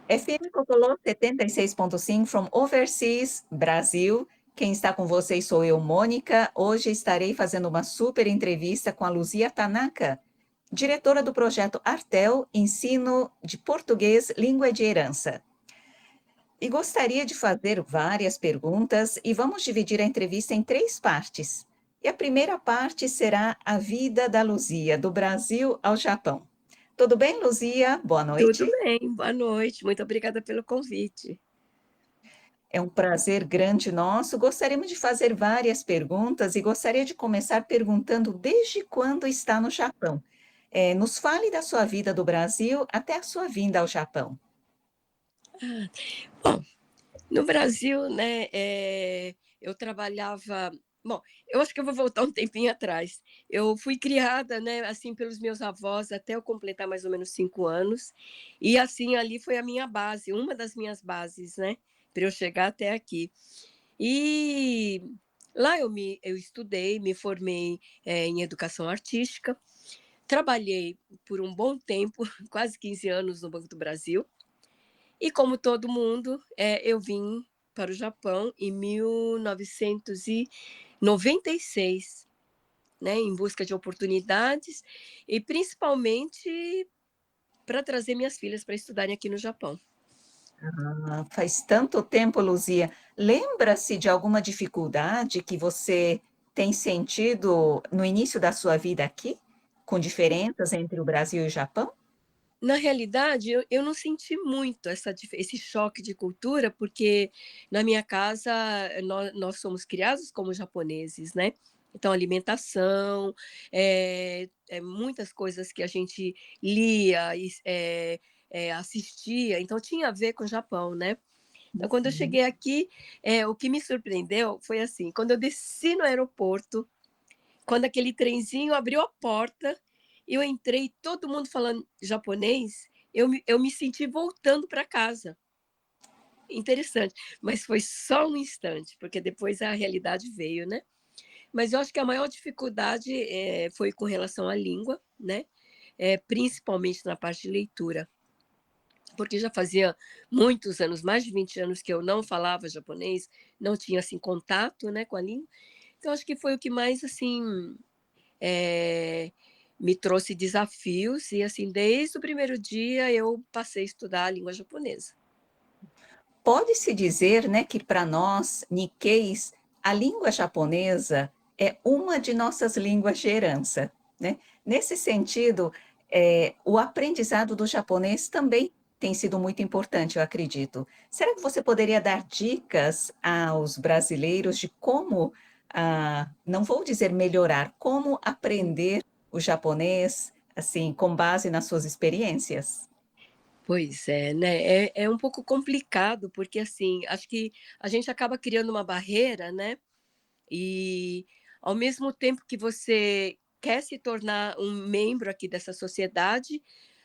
FM Copolô 76.5 from Overseas, Brasil. Quem está com vocês sou eu, Mônica. Hoje estarei fazendo uma super entrevista com a Luzia Tanaka, diretora do projeto Artel, Ensino de Português, Língua de Herança. E gostaria de fazer várias perguntas e vamos dividir a entrevista em três partes. E a primeira parte será a vida da Luzia, do Brasil ao Japão. Tudo bem, Luzia? Boa Tudo noite. bem, boa noite. Muito obrigada pelo convite. É um prazer grande nosso. Gostaríamos de fazer várias perguntas e gostaria de começar perguntando desde quando está no Japão. Nos fale da sua vida do Brasil até a sua vinda ao Japão. Bom, no Brasil, né, eu trabalhava. Bom, eu acho que eu vou voltar um tempinho atrás. Eu fui criada, né, assim, pelos meus avós até eu completar mais ou menos 5 anos. E assim, ali foi a minha base, uma das minhas bases, né, para eu chegar até aqui. E lá eu estudei, me formei, em educação artística, trabalhei por um bom tempo, quase 15 anos no Banco do Brasil. E como todo mundo, eu vim para o Japão em 1996, né, em busca de oportunidades e principalmente para trazer minhas filhas para estudarem aqui no Japão. Ah, faz tanto tempo, Luzia. Lembra-se de alguma dificuldade que você tem sentido no início da sua vida aqui, com diferenças entre o Brasil e o Japão? Na realidade, eu não senti muito esse choque de cultura, porque na minha casa nós somos criados como japoneses, né? Então, alimentação, muitas coisas que a gente lia e assistia, então tinha a ver com o Japão, né? Então, quando eu Uhum. cheguei aqui, o que me surpreendeu foi assim: quando eu desci no aeroporto, quando aquele trenzinho abriu a porta, eu entrei, todo mundo falando japonês, eu me senti voltando para casa. Interessante, mas foi só um instante, porque depois a realidade veio, né. Mas eu acho que a maior dificuldade, foi com relação à língua, né, principalmente na parte de leitura, porque já fazia muitos anos, mais de 20 anos que eu não falava japonês, não tinha, assim, contato, né, com a língua, então acho que foi o que mais, assim, eh, me trouxe desafios e, assim, desde o primeiro dia eu passei a estudar a língua japonesa. Pode-se dizer, né, que para nós, Nikkeis, a língua japonesa é uma de nossas línguas de herança, né? Nesse sentido, o aprendizado do japonês também tem sido muito importante, eu acredito. Será que você poderia dar dicas aos brasileiros de como, não vou dizer melhorar, como aprender o japonês, assim, com base nas suas experiências? Pois é, né, é um pouco complicado, porque, assim, acho que a gente acaba criando uma barreira, né, e ao mesmo tempo que você quer se tornar um membro aqui dessa sociedade,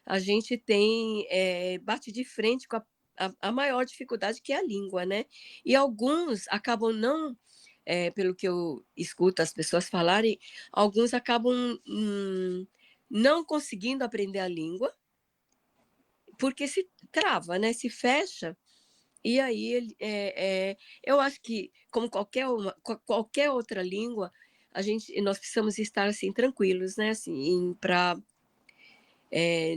a gente tem, bate de frente com a maior dificuldade que é a língua, né. E alguns acabam não, pelo que eu escuto as pessoas falarem, alguns acabam, não conseguindo aprender a língua, porque se trava, né, se fecha, e aí eu acho que como qualquer outra língua, nós precisamos estar, assim, tranquilos, né, assim,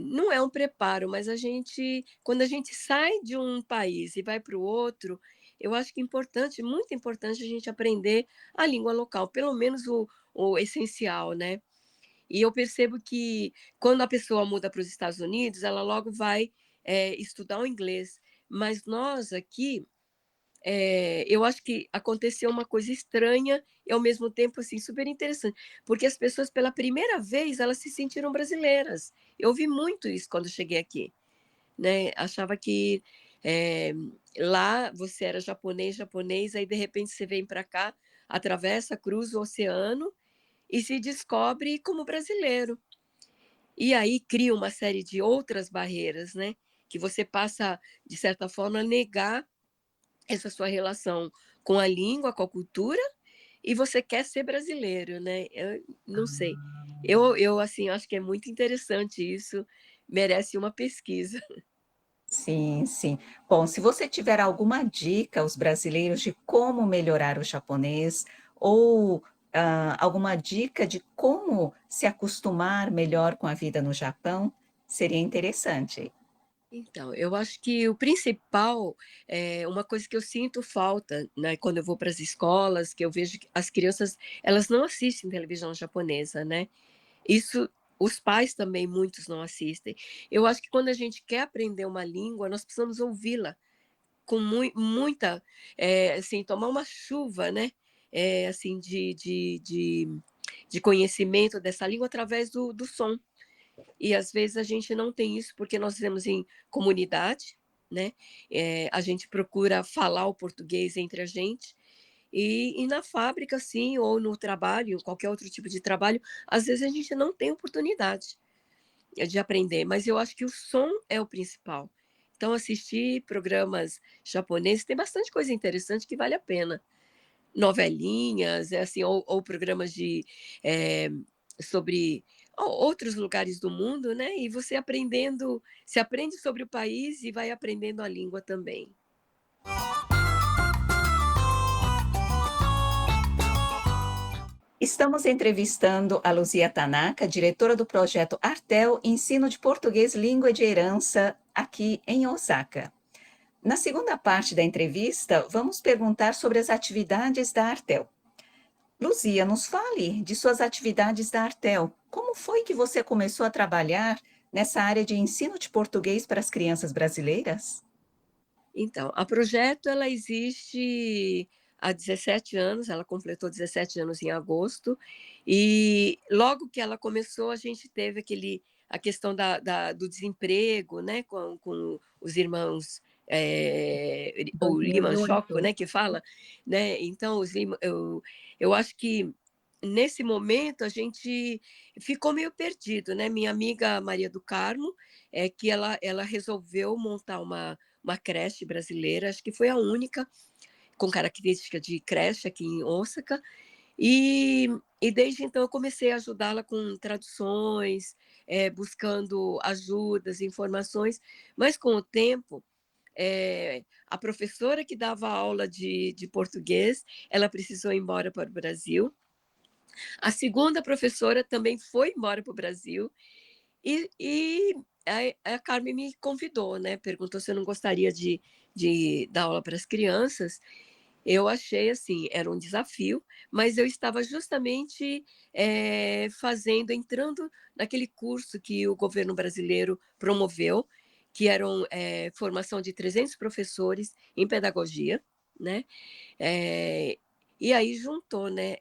não é um preparo, mas quando a gente sai de um país e vai para o outro, eu acho que é importante, muito importante a gente aprender a língua local, pelo menos o essencial, né. E eu percebo que quando a pessoa muda para os Estados Unidos, ela logo vai, estudar o inglês, mas nós aqui, eu acho que aconteceu uma coisa estranha e ao mesmo tempo, assim, super interessante, porque as pessoas pela primeira vez elas se sentiram brasileiras. Eu ouvi muito isso quando eu cheguei aqui, né, achava que, eh, lá você era japonês, japonês, aí de repente você vem para cá, atravessa, cruza o oceano e se descobre como brasileiro. E aí cria uma série de outras barreiras, né, que você passa, de certa forma, a negar essa sua relação com a língua, com a cultura, e você quer ser brasileiro, né. Eu não sei. Eu, assim, acho que é muito interessante isso, merece uma pesquisa. Sim, sim. Bom, se você tiver alguma dica aos brasileiros de como melhorar o japonês ou, alguma dica de como se acostumar melhor com a vida no Japão, seria interessante. Então, eu acho que o principal, uma coisa que eu sinto falta, né, quando eu vou para as escolas, que eu vejo que as crianças, elas não assistem televisão japonesa, né. Isso os pais também, muitos não assistem. Eu acho que quando a gente quer aprender uma língua, nós precisamos ouvi-la com muita, assim, tomar uma chuva, né, assim, de conhecimento dessa língua através do som. E às vezes a gente não tem isso, porque nós vivemos em comunidade, né, a gente procura falar o português entre a gente, e na fábrica, assim, ou no trabalho, qualquer outro tipo de trabalho, às vezes a gente não tem oportunidade de aprender, mas eu acho que o som é o principal. Então assistir programas japoneses, tem bastante coisa interessante que vale a pena. Novelinhas, assim, ou programas eh, sobre outros lugares do mundo, né, e você aprendendo, se aprende sobre o país e vai aprendendo a língua também. Estamos entrevistando a Luzia Tanaka, diretora do projeto Artel Ensino de Português Língua de Herança, aqui em Osaka. Na segunda parte da entrevista, vamos perguntar sobre as atividades da Artel. Luzia, nos fale de suas atividades da Artel. Como foi que você começou a trabalhar nessa área de ensino de português para as crianças brasileiras? Então, a Projeto, ela existe há 17 anos, ela completou 17 anos em agosto, e logo que ela começou, a gente teve a questão do desemprego, né, com os irmãos, o Lehman Shock, 2008. né, que fala, né, então eu acho que nesse momento a gente ficou meio perdido, né, minha amiga Maria do Carmo, que ela resolveu montar uma creche brasileira, acho que foi a única com característica de creche aqui em Osaka, e desde então eu comecei a ajudá-la com traduções, buscando ajudas, informações, mas com o tempo, a professora que dava aula de português, ela precisou ir embora para o Brasil, a segunda professora também foi embora para o Brasil, e a Carmen me convidou, né, perguntou se eu não gostaria de dar aula para as crianças. Eu achei, assim, era um desafio, mas eu estava justamente, entrando naquele curso que o governo brasileiro promoveu, que eram, formação de 300 professores em pedagogia, né, eh, e aí juntou, né,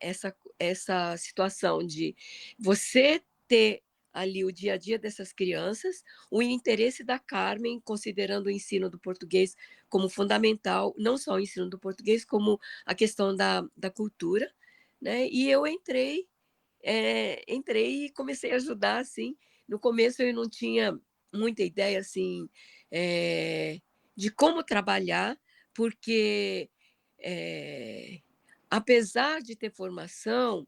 essa situação de você ter ali o dia a dia dessas crianças, o interesse da Carmen, considerando o ensino do português como fundamental, não só o ensino do português, como a questão da cultura, né, e eu entrei e comecei a ajudar, assim. No começo eu não tinha muita ideia, assim, de como trabalhar, porque, eh, apesar de ter formação,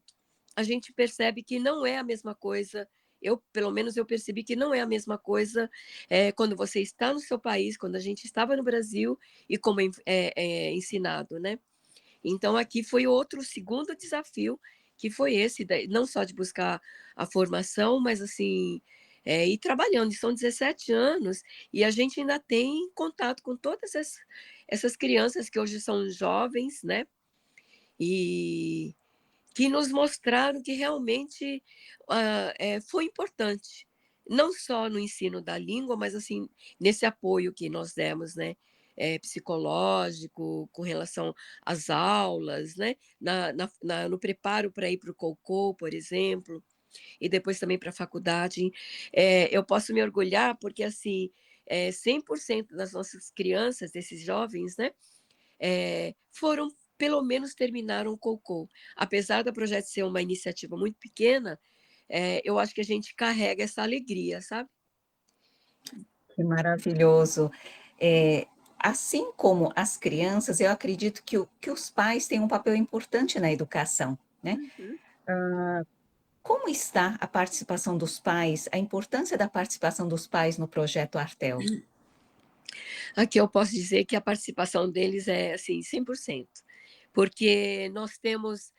a gente percebe que não é a mesma coisa. Eu, pelo menos, eu percebi que não é a mesma coisa, quando você está no seu país, quando a gente estava no Brasil e como é ensinado, né. Então aqui foi outro segundo desafio, que foi esse da não só de buscar a formação, mas assim, ir trabalhando. E são 17 anos, e a gente ainda tem contato com todas essas crianças que hoje são jovens, né, e que nos mostraram que realmente, foi importante, não só no ensino da língua, mas, assim, nesse apoio que nós demos, né, psicológico, com relação às aulas, né, no preparo para ir para o Cocô, por exemplo, e depois também para a faculdade. Eu posso me orgulhar porque, assim, 100% das nossas crianças, desses jovens, né, foram, pelo menos terminaram o Cocô. Apesar do projeto ser uma iniciativa muito pequena, eu acho que a gente carrega essa alegria, sabe. Que maravilhoso. Assim como as crianças, eu acredito que os pais têm um papel importante na educação, né. Uhum. Como está a participação dos pais, a importância da participação dos pais no projeto Artel? Aqui eu posso dizer que a participação deles é, assim, 100%, porque nós temos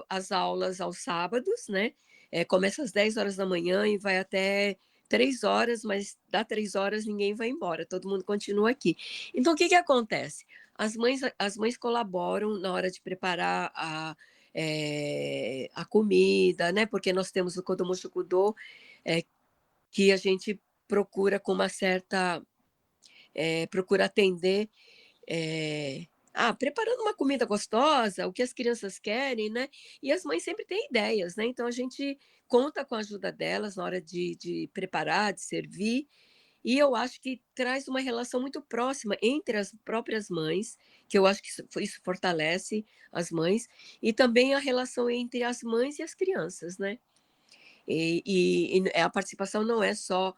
as aulas aos sábados, né, começa às 10 horas da manhã e vai até 3 horas, mas dá 3 horas ninguém vai embora, todo mundo continua aqui. Então o que que acontece? As mães colaboram na hora de preparar a comida, né, porque nós temos o Kodomo Shukudo, eh, que a gente procura com uma certa procura atender, preparando uma comida gostosa, o que as crianças querem, né, e as mães sempre têm ideias, né, então a gente conta com a ajuda delas na hora de preparar, de servir, e eu acho que traz uma relação muito próxima entre as próprias mães, que eu acho que isso fortalece as mães, e também a relação entre as mães e as crianças, né. A participação não é só,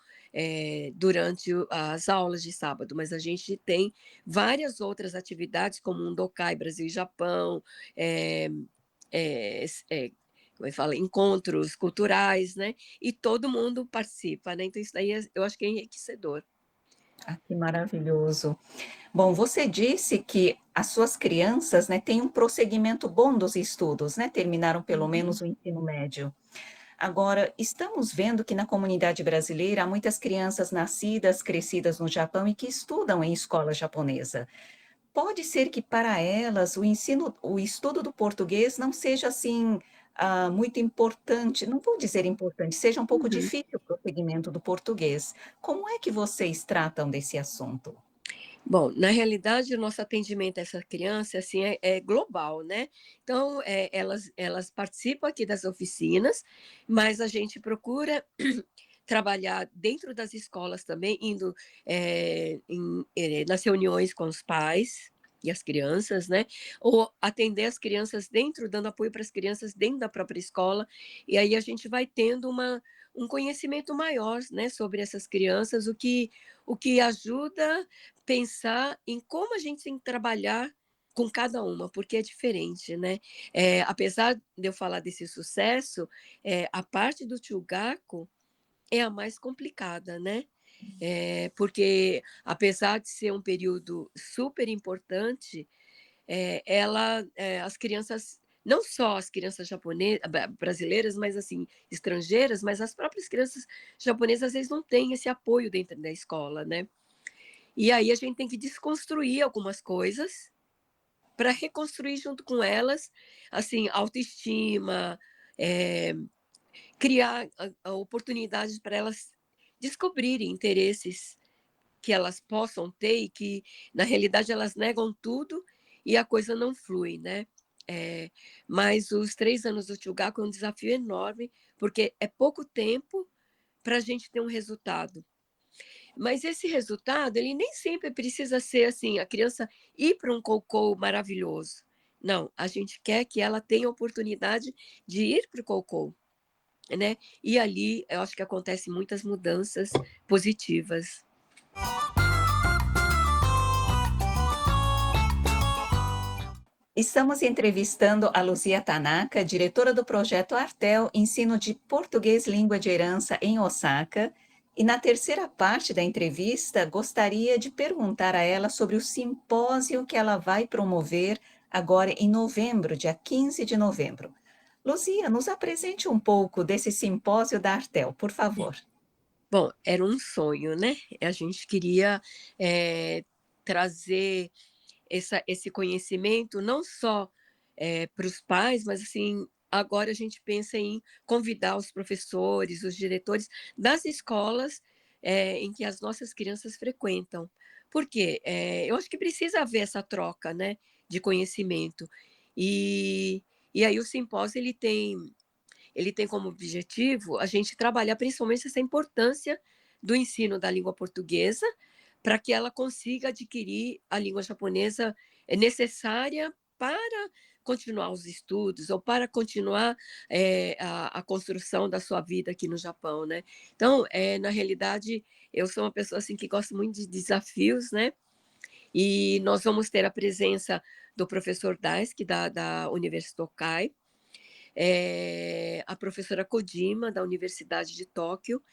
durante as aulas de sábado, mas a gente tem várias outras atividades, como um Dokai Brasil e Japão, eh como é que fala? Encontros culturais, né, e todo mundo participa, né, então isso daí eu acho que é enriquecedor. Ah, que maravilhoso. Bom, você disse que as suas crianças, né, têm um prosseguimento bom dos estudos, né, terminaram pelo Uhum, menos o ensino médio. Agora, estamos vendo que na comunidade brasileira há muitas crianças nascidas, crescidas no Japão e que estudam em escola japonesa. Pode ser que para elas o estudo do português não seja assim, muito importante, não vou dizer importante, seja um pouco uhum. difícil o prosseguimento do português. Como é que vocês tratam desse assunto? Bom, na realidade, o nosso atendimento a essa criança, assim, é global, né. Então, elas participam aqui das oficinas, mas a gente procura trabalhar dentro das escolas também, indo, nas reuniões com os pais e as crianças, né, ou atender as crianças dentro dando apoio para as crianças dentro da própria escola, e aí a gente vai tendo um conhecimento maior, né, sobre essas crianças, o que ajuda pensar em como a gente tem que trabalhar com cada uma, porque é diferente, né. Apesar de eu falar desse sucesso, a parte do Tchugaku é a mais complicada, né. Porque apesar de ser um período super importante, as crianças não só as crianças brasileiras, mas, assim, estrangeiras, mas as próprias crianças japonesas, às vezes, não têm esse apoio dentro da escola, né. E aí a gente tem que desconstruir algumas coisas para reconstruir junto com elas, assim, autoestima, eh, criar oportunidades para elas descobrirem interesses que elas possam ter e que, na realidade, elas negam tudo e a coisa não flui, né. Eh, mas os 3 anos do Tchugaku é um desafio enorme, porque é pouco tempo para a gente ter um resultado. Mas esse resultado, ele nem sempre precisa ser assim, a criança ir para um cocô maravilhoso. Não, a gente quer que ela tenha a oportunidade de ir para o cocô, né. E ali eu acho que acontecem muitas mudanças positivas. Estamos entrevistando a Luzia Tanaka, diretora do projeto Artel, Ensino de Português Língua de Herança em Osaka. E na terceira parte da entrevista, gostaria de perguntar a ela sobre o simpósio que ela vai promover agora em novembro, dia 15 de novembro. Luzia, nos apresente um pouco desse simpósio da Artel, por favor. Bom, era um sonho, né, a gente queria, trazer esse conhecimento não só, para os pais, mas, assim, agora a gente pensa em convidar os professores, os diretores das escolas, em que as nossas crianças frequentam. Por quê? Eu acho que precisa haver essa troca, né, de conhecimento. E e aí o simpósio ele tem como objetivo a gente trabalhar principalmente essa importância do ensino da língua portuguesa, para que ela consiga adquirir a língua japonesa necessária para continuar os estudos ou para continuar, a construção da sua vida aqui no Japão, né. Então, na realidade, eu sou uma pessoa, assim, que gosta muito de desafios, né, e nós vamos ter a presença do professor Daisuke da Universidade Tokai, a professora Kojima, da Universidade de Tóquio,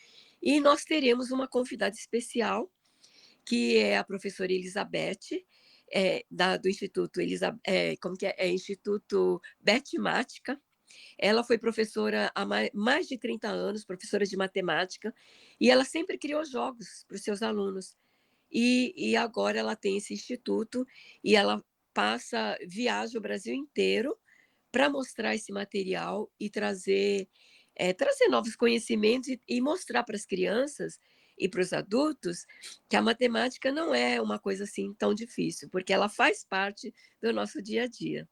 e nós teremos uma convidada especial, que é a professora Elizabeth, do Instituto como que é? É Instituto Betmática. Ela foi professora há mais de 30 anos, professora de matemática, e ela sempre criou jogos para os seus alunos. E agora ela tem esse instituto e ela viaja o Brasil inteiro para mostrar esse material e trazer novos conhecimentos e mostrar para as crianças e para os adultos que a matemática não é uma coisa assim tão difícil, porque ela faz parte do nosso dia a dia.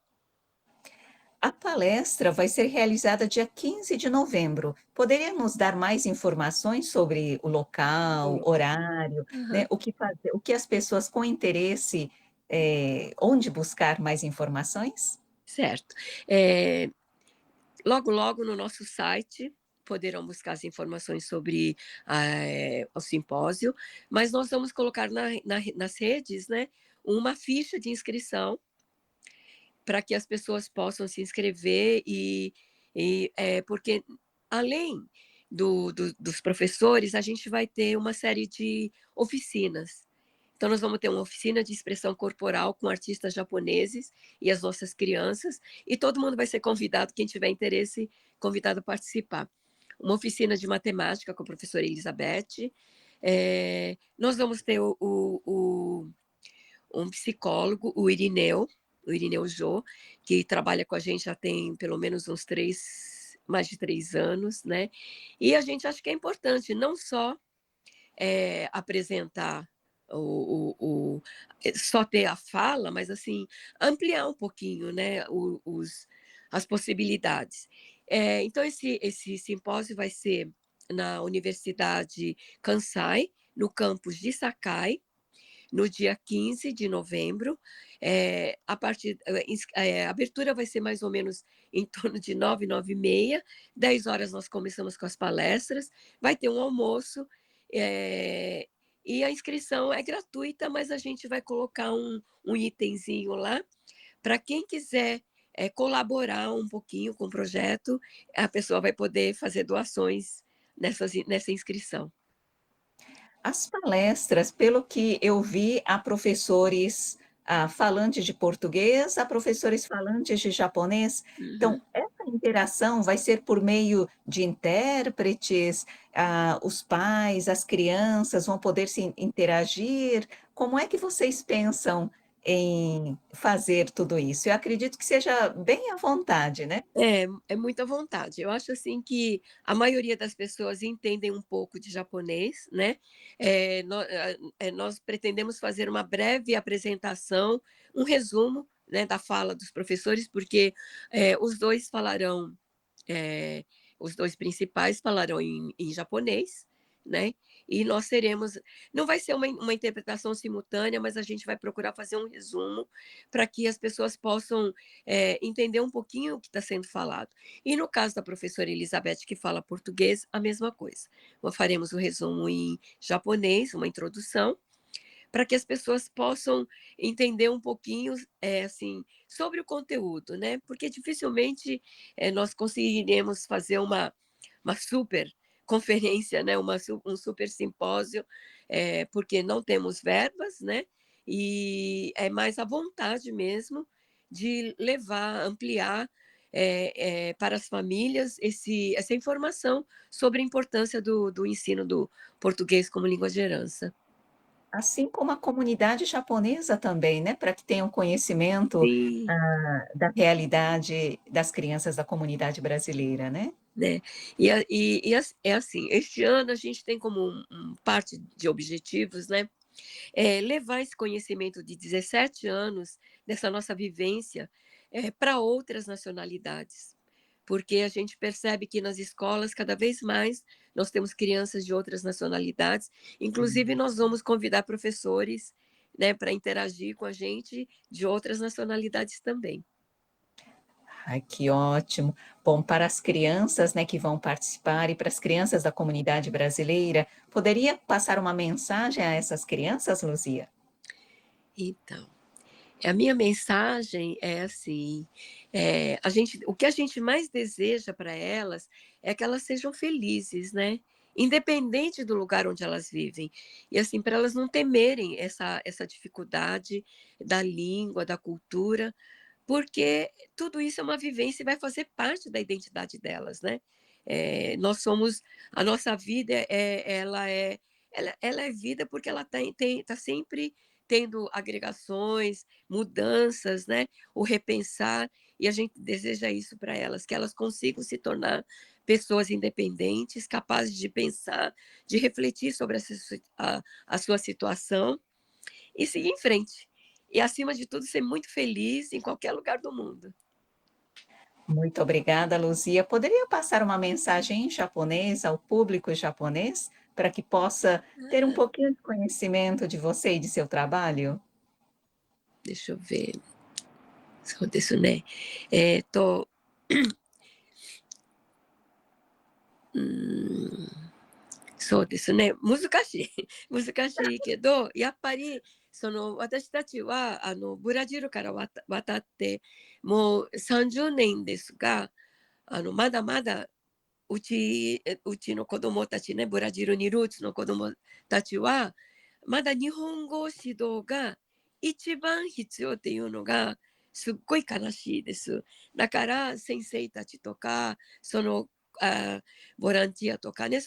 A palestra vai ser realizada dia 15 de novembro. Poderia nos dar mais informações sobre o local, Hum. horário, né? Aham. O que fazer, o que as pessoas com interesse, onde buscar mais informações? Certo. Logo, logo no nosso site poderão buscar as informações sobre o simpósio, mas nós vamos colocar nas redes, né, uma ficha de inscrição para que as pessoas possam se inscrever porque além dos professores, a gente vai ter uma série de oficinas. Então, nós vamos ter uma oficina de expressão corporal com artistas japoneses e as nossas crianças, e todo mundo vai ser convidado, quem tiver interesse, convidado a participar. Uma oficina de matemática com a professora Elizabeth. Nós vamos ter um psicólogo, o Irineu Jô, que trabalha com a gente já tem pelo menos mais de 3 anos, né? E a gente acha que é importante não só apresentar só ter a fala, mas assim ampliar um pouquinho, né, as possibilidades. Então esse simpósio vai ser na Universidade Kansai, no campus de Sakai, no dia 15 de novembro. A abertura vai ser mais ou menos em torno de 9, 9h30. 10 horas nós começamos com as palestras, vai ter um almoço, é, e a inscrição é gratuita, mas a gente vai colocar um itemzinho lá para quem quiser colaborar um pouquinho com o projeto, a pessoa vai poder fazer doações nessa inscrição. As palestras, pelo que eu vi, há professores, falantes de português, há professores falantes de japonês. Uhum. Então, essa interação vai ser por meio de intérpretes, os pais, as crianças vão poder se interagir. Como é que vocês pensam em fazer tudo isso? Eu acredito que seja bem à vontade, né? É muita vontade. Eu acho, assim, que a maioria das pessoas entendem um pouco de japonês, né. Nós pretendemos fazer uma breve apresentação, um resumo, né, da fala dos professores, porque, os 2 falarão eh, os 2 principais falarão em japonês, né, e nós teremos não vai ser uma interpretação simultânea, mas a gente vai procurar fazer um resumo para que as pessoas possam, entender um pouquinho o que está sendo falado. E no caso da professora Elizabeth, que fala português, a mesma coisa. Nós faremos o resumo em japonês, uma introdução, para que as pessoas possam entender um pouquinho, assim, sobre o conteúdo, né, porque dificilmente, nós conseguiremos fazer uma super conferência, né, um super simpósio, porque não temos verbas, né, e é mais a vontade mesmo de levar, ampliar, para as famílias essa informação sobre a importância do ensino do português como língua de herança. Assim como a comunidade japonesa também, né, para que tenham conhecimento, Sim. da realidade das crianças da comunidade brasileira, né. Né. É assim, este ano a gente tem como parte de objetivos, né, levar esse conhecimento de 17 anos dessa nossa vivência, para outras nacionalidades, porque a gente percebe que nas escolas cada vez mais nós temos crianças de outras nacionalidades, inclusive nós vamos convidar professores, né, para interagir com a gente de outras nacionalidades também. Ai, que ótimo. Bom, para as crianças, né, que vão participar e para as crianças da comunidade brasileira, poderia passar uma mensagem a essas crianças, Luzia? Então, a minha mensagem é assim, o que a gente mais deseja para elas é que elas sejam felizes, né, independente do lugar onde elas vivem. E assim, para elas não temerem essa dificuldade da língua, da cultura, porque tudo isso é uma vivência e vai fazer parte da identidade delas, né. Nós somos a nossa vida ela é vida porque ela tá sempre tendo agregações, mudanças, né, o repensar, e a gente deseja isso para elas, que elas consigam se tornar pessoas independentes, capazes de pensar, de refletir sobre a sua situação e seguir em frente. E, acima de tudo, ser muito feliz em qualquer lugar do mundo. Muito obrigada, Luzia. Poderia passar uma mensagem em japonês ao público japonês, para que possa ter um Ah, pouquinho de conhecimento de você e de seu trabalho? deixa eu ver. そうですね。えっと、うーん、そうですね、難しい。難しいけど、やっぱり私たちはブラジルから渡って、もう30年ですが、まだまだうちの子供たちね、ブラジルにルーツの子供たちは、まだ日本語指導が一番必要っていうのがすっごい悲しいです。だから先生たちとか、あ、ボランティアとかね、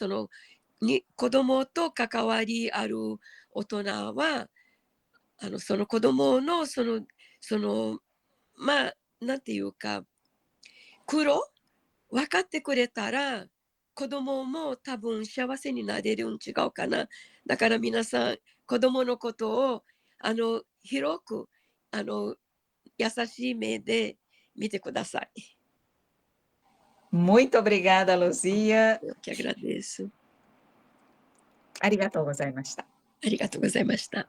子供と関わりある大人は、その子供のその、まあ、なんていうか、苦労分かってくれたら、子供も多分幸せになれるん違うかな。だから皆さん、子供のことを、広く、あの、優しい目で見てください。Muito obrigada, Luzia. Eu que agradeço. ありがとうございました。ありがとうございました。